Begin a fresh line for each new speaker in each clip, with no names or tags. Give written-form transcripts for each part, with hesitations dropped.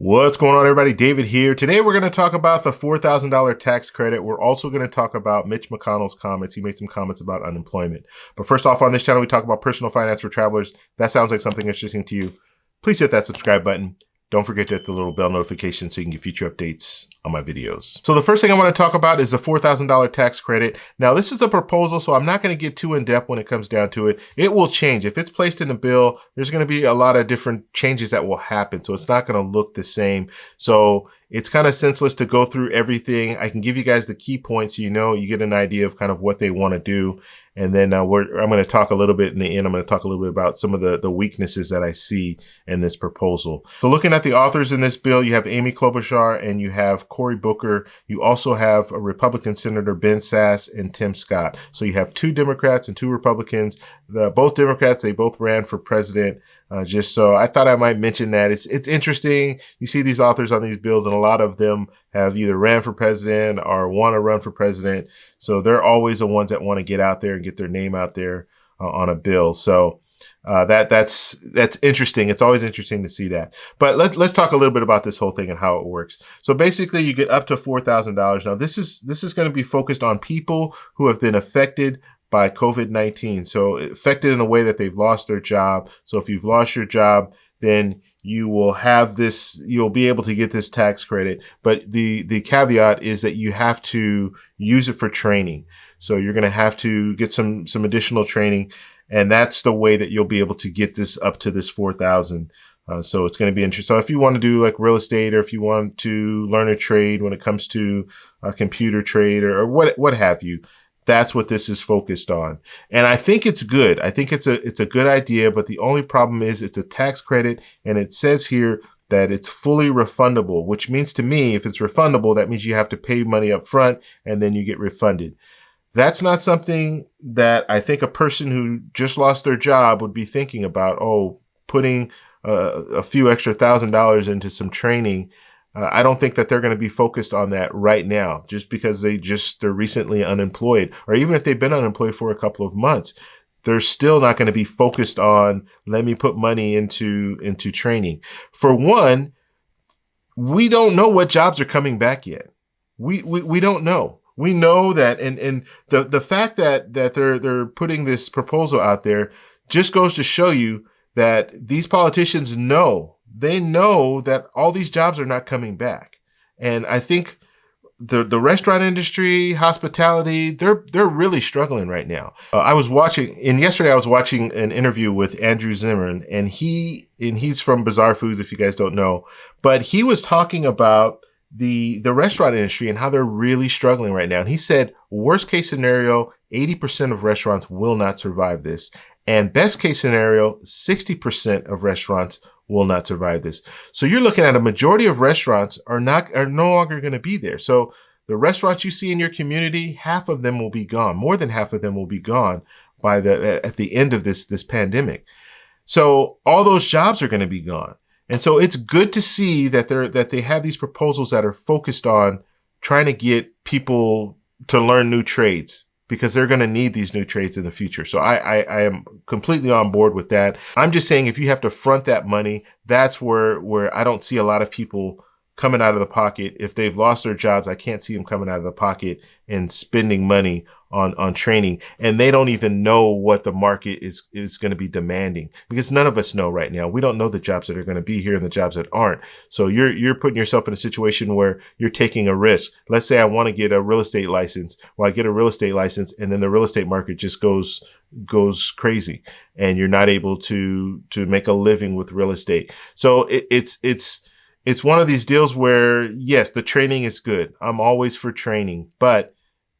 What's going on, everybody? David here. Today we're going to talk about the $4,000 tax credit. We're also going to talk about Mitch McConnell's comments. He made some comments about unemployment. But first off, on this channel, we talk about personal finance for travelers. If that sounds like something interesting to you, please hit that subscribe button. Don't forget to hit the little bell notification so you can get future updates on my videos. So the first thing I want to talk about is the $4,000 tax credit. Now, this is a proposal, so I'm not going to get too in depth when it comes down to it. It will change. If it's placed in the bill, there's going to be a lot of different changes that will happen. So it's not going to look the same. So it's kind of senseless to go through everything. I can give you guys the key points, you get an idea of kind of what they want to do. And then I'm going to talk a little bit in the end. I'm going to talk a little bit about some of the weaknesses that I see in this proposal. So looking at the authors in this bill, you have Amy Klobuchar and you have Cory Booker. You also have a Republican Senator Ben Sasse and Tim Scott. So you have two Democrats and two Republicans. Both Democrats, they both ran for president. Just so I thought I might mention that. It's interesting. You see these authors on these bills, and a lot of them have either ran for president or want to run for president. So they're always the ones that want to get out there and get their name out there on a bill. So that's interesting. It's always interesting to see that. But let's talk a little bit about this whole thing and how it works. So basically, you get up to $4,000. Now this is going to be focused on people who have been affected by COVID-19. So affected in a way that they've lost their job. So if you've lost your job, then you will have this, you'll be able to get this tax credit. But the caveat is that you have to use it for training. So you're going to have to get some additional training. And that's the way that you'll be able to get this up to this 4,000. So it's going to be interesting. So if you want to do like real estate, or if you want to learn a trade when it comes to a computer trade or what have you, that's what this is focused on. And I think it's good. I think it's a good idea, but the only problem is it's a tax credit, and it says here that it's fully refundable, which means to me, if it's refundable, that means you have to pay money up front and then you get refunded. That's not something that I think a person who just lost their job would be thinking about, putting a few extra $1,000 into some training. I don't think that they're going to be focused on that right now, just because they're recently unemployed, or even if they've been unemployed for a couple of months, they're still not going to be focused on, let me put money into training. For one, we don't know what jobs are coming back yet. We don't know. We know that, and the fact that they're putting this proposal out there just goes to show you that these politicians know. They know that all these jobs are not coming back. And I think the restaurant industry, hospitality, they're really struggling right now. Yesterday I was watching an interview with Andrew Zimmern, and he's from Bizarre Foods, if you guys don't know, but he was talking about the restaurant industry and how they're really struggling right now. And he said, worst case scenario, 80% of restaurants will not survive this. And best case scenario, 60% of restaurants will not survive this. So you're looking at a majority of restaurants are no longer going to be there. So the restaurants you see in your community, half of them will be gone. More than half of them will be gone at the end of this pandemic. So all those jobs are going to be gone. And so it's good to see that they have these proposals that are focused on trying to get people to learn new trades, because they're going to need these new trades in the future. So I am completely on board with that. I'm just saying, if you have to front that money, that's where I don't see a lot of people coming out of the pocket. If they've lost their jobs, I can't see them coming out of the pocket and spending money on training. And they don't even know what the market is going to be demanding, because none of us know right now. We don't know the jobs that are going to be here and the jobs that aren't. So you're putting yourself in a situation where you're taking a risk. Let's say I want to get a real estate license. Well, I get a real estate license, and then the real estate market just goes crazy, and you're not able to make a living with real estate. So it's one of these deals where, yes, the training is good. I'm always for training, but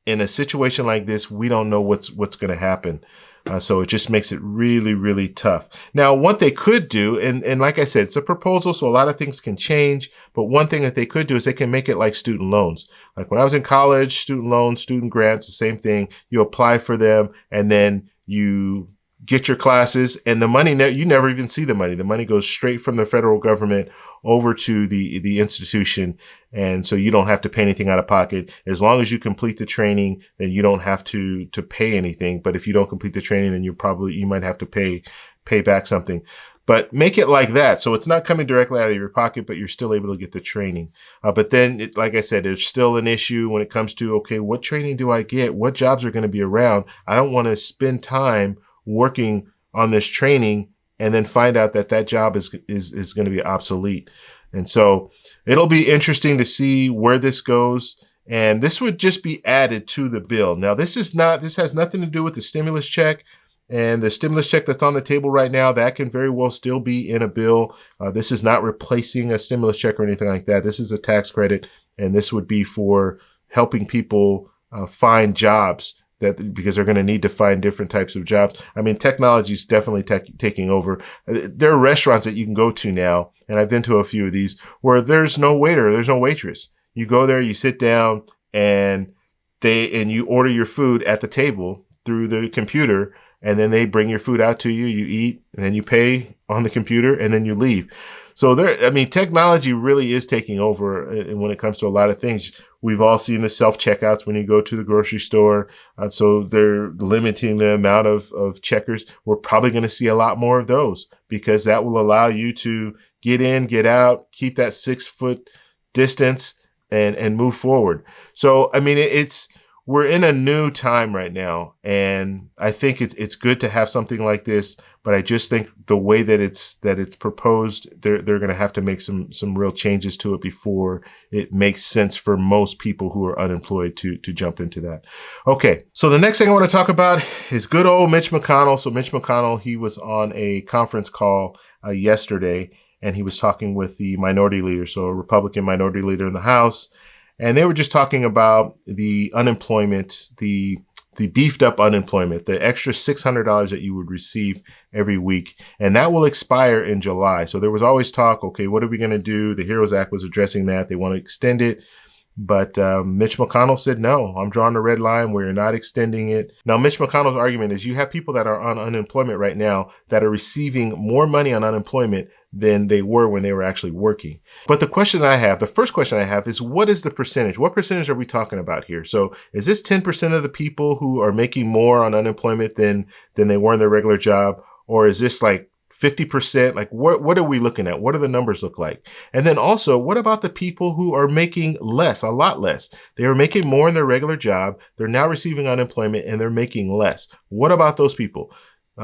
in a situation like this, we don't know what's going to happen. So it just makes it really, really tough. Now, what they could do, and like I said, it's a proposal, so a lot of things can change. But one thing that they could do is they can make it like student loans. Like when I was in college, student loans, student grants, the same thing. You apply for them, and then you get your classes, and the money, you never even see the money. The money goes straight from the federal government over to the institution. And so you don't have to pay anything out of pocket. As long as you complete the training, then you don't have to pay anything. But if you don't complete the training, then you might have to pay back something. But make it like that. So it's not coming directly out of your pocket, but you're still able to get the training. But then, like I said, there's still an issue when it comes to, okay, what training do I get? What jobs are going to be around? I don't want to spend time working on this training and then find out that that job is going to be obsolete. And so it'll be interesting to see where this goes. And this would just be added to the bill. Now, this has nothing to do with the stimulus check. And the stimulus check that's on the table right now, that can very well still be in a bill. This is not replacing a stimulus check or anything like that. This is a tax credit, and this would be for helping people find jobs because they're going to need to find different types of jobs. I mean, technology is definitely taking over. There are restaurants that you can go to now, and I've been to a few of these, where there's no waiter, there's no waitress. You go there, you sit down, and you order your food at the table through the computer, and then they bring your food out to you, you eat, and then you pay on the computer, and then you leave. So technology really is taking over when it comes to a lot of things. We've all seen the self-checkouts when you go to the grocery store. So they're limiting the amount of checkers. We're probably going to see a lot more of those because that will allow you to get in, get out, keep that 6-foot distance, and move forward. So, I mean, we're in a new time right now, and I think it's good to have something like this. But I just think the way that it's proposed, they're going to have to make some real changes to it before it makes sense for most people who are unemployed to jump into that. Okay, so the next thing I want to talk about is good old Mitch McConnell. So Mitch McConnell, he was on a conference call yesterday, and he was talking with the minority leader, so a Republican minority leader in the House. And they were just talking about the unemployment, the beefed up unemployment, the extra $600 that you would receive every week. And that will expire in July. So there was always talk, okay, what are we going to do? The HEROES Act was addressing that. They want to extend it. But Mitch McConnell said, no, I'm drawing the red line. We're not extending it. Now, Mitch McConnell's argument is you have people that are on unemployment right now that are receiving more money on unemployment than they were when they were actually working. But the first question I have is, what is the percentage? What percentage are we talking about here? So is this 10% of the people who are making more on unemployment than they were in their regular job? Or is this like 50%? Like what are we looking at? What do the numbers look like? And then also, what about the people who are making less, a lot less? They were making more in their regular job. They're now receiving unemployment and they're making less. What about those people?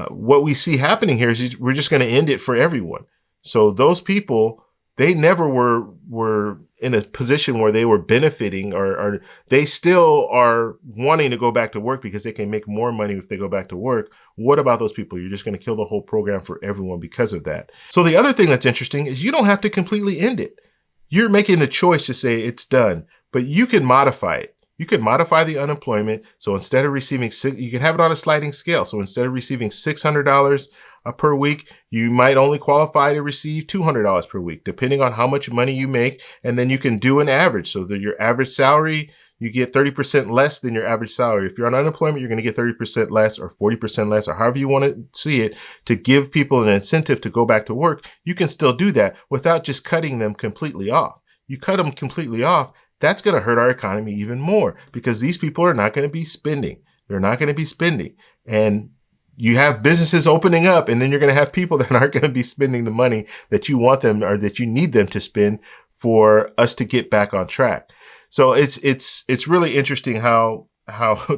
What we see happening here is we're just going to end it for everyone. So those people, they never were in a position where they were benefiting or they still are wanting to go back to work because they can make more money if they go back to work. What about those people? You're just going to kill the whole program for everyone because of that. So the other thing that's interesting is you don't have to completely end it. You're making the choice to say it's done, but you can modify it. You can modify the unemployment. So instead of receiving you can have it on a sliding scale. So instead of receiving $600 per week, you might only qualify to receive $200 per week, depending on how much money you make. And then you can do an average so that your average salary, you get 30% less than your average salary. If you're on unemployment, you're going to get 30% less or 40% less or however you want to see it to give people an incentive to go back to work. You can still do that without just cutting them completely off. You cut them completely off, that's going to hurt our economy even more because these people are not going to be spending. They're not going to be spending. And you have businesses opening up, and then you're going to have people that aren't going to be spending the money that you want them or that you need them to spend for us to get back on track. So it's really interesting how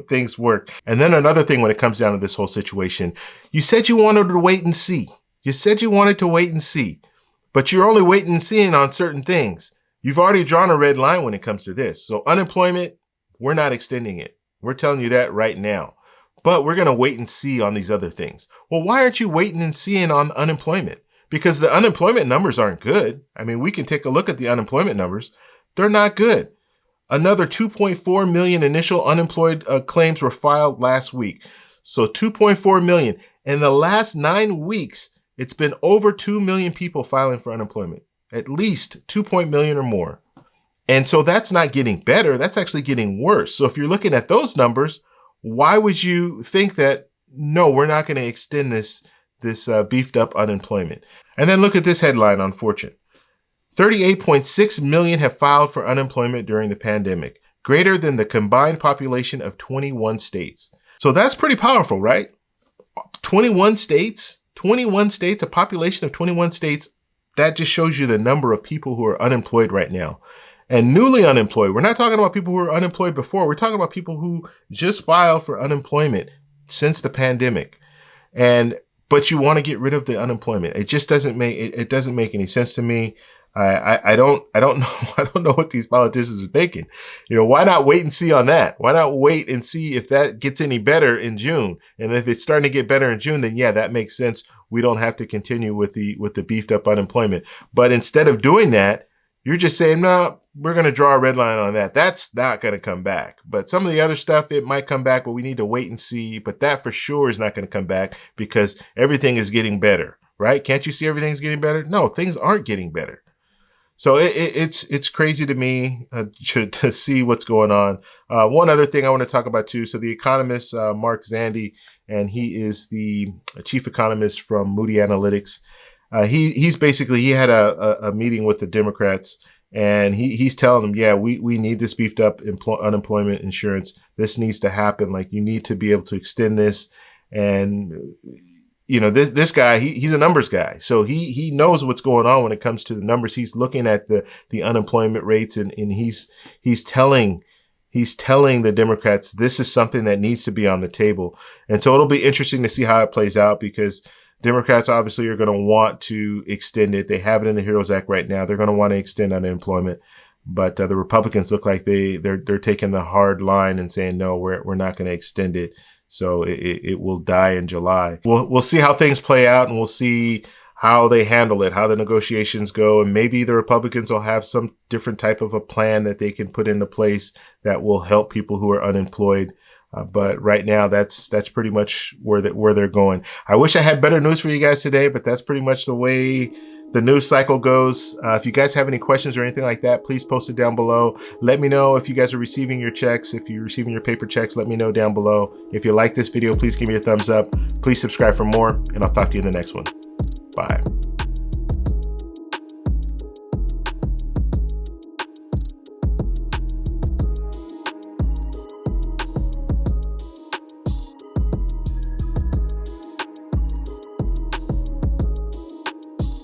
things work. And then another thing when it comes down to this whole situation, you said you wanted to wait and see. You said you wanted to wait and see, but you're only waiting and seeing on certain things. You've already drawn a red line when it comes to this. So unemployment, we're not extending it. We're telling you that right now. But we're going to wait and see on these other things. Well, why aren't you waiting and seeing on unemployment? Because the unemployment numbers aren't good. I mean, we can take a look at the unemployment numbers. They're not good. Another 2.4 million initial unemployed claims were filed last week. So 2.4 million. In the last 9 weeks, it's been over 2 million people filing for unemployment. At least 2 million or more. And so that's not getting better. That's actually getting worse. So if you're looking at those numbers, why would you think that, no, we're not going to extend this beefed up unemployment? And then look at this headline on Fortune. 38.6 million have filed for unemployment during the pandemic, greater than the combined population of 21 states. So that's pretty powerful, right? 21 states 21 states, a population of 21 states, that just shows you the number of people who are unemployed right now. And newly unemployed. We're not talking about people who were unemployed before. We're talking about people who just filed for unemployment since the pandemic. But you want to get rid of the unemployment. It just doesn't make any sense to me. I don't know what these politicians are thinking. Why not wait and see on that? Why not wait and see if that gets any better in June? And if it's starting to get better in June, then yeah, that makes sense. We don't have to continue with the beefed up unemployment. But instead of doing that, you're just saying, no, we're going to draw a red line on that. That's not going to come back. But some of the other stuff, it might come back, but we need to wait and see. But that for sure is not going to come back because everything is getting better, right? Can't you see everything's getting better? No, things aren't getting better. So it's crazy to me to see what's going on. One other thing I want to talk about too. So the economist, Mark Zandi, and he is the chief economist from Moody Analytics. He had a meeting with the Democrats, and he's telling them, yeah, we need this beefed up unemployment insurance. This needs to happen. Like, you need to be able to extend this. And this guy, he's a numbers guy, so he knows what's going on when it comes to the numbers. He's looking at the unemployment rates, and he's telling the Democrats this is something that needs to be on the table. And so it'll be interesting to see how it plays out, because Democrats obviously are going to want to extend it. They have it in the HEROES Act right now. They're going to want to extend unemployment, but the Republicans look like they're taking the hard line and saying, no, we're not going to extend it. So it will die in July. We'll see how things play out, and we'll see how they handle it, how the negotiations go, and maybe the Republicans will have some different type of a plan that they can put into place that will help people who are unemployed. But right now, that's pretty much where they're going. I wish I had better news for you guys today, but that's pretty much the way the news cycle goes. If you guys have any questions or anything like that, please post it down below. Let me know if you guys are receiving your checks. If you're receiving your paper checks, let me know down below. If you like this video, please give me a thumbs up. Please subscribe for more, and I'll talk to you in the next one. Bye.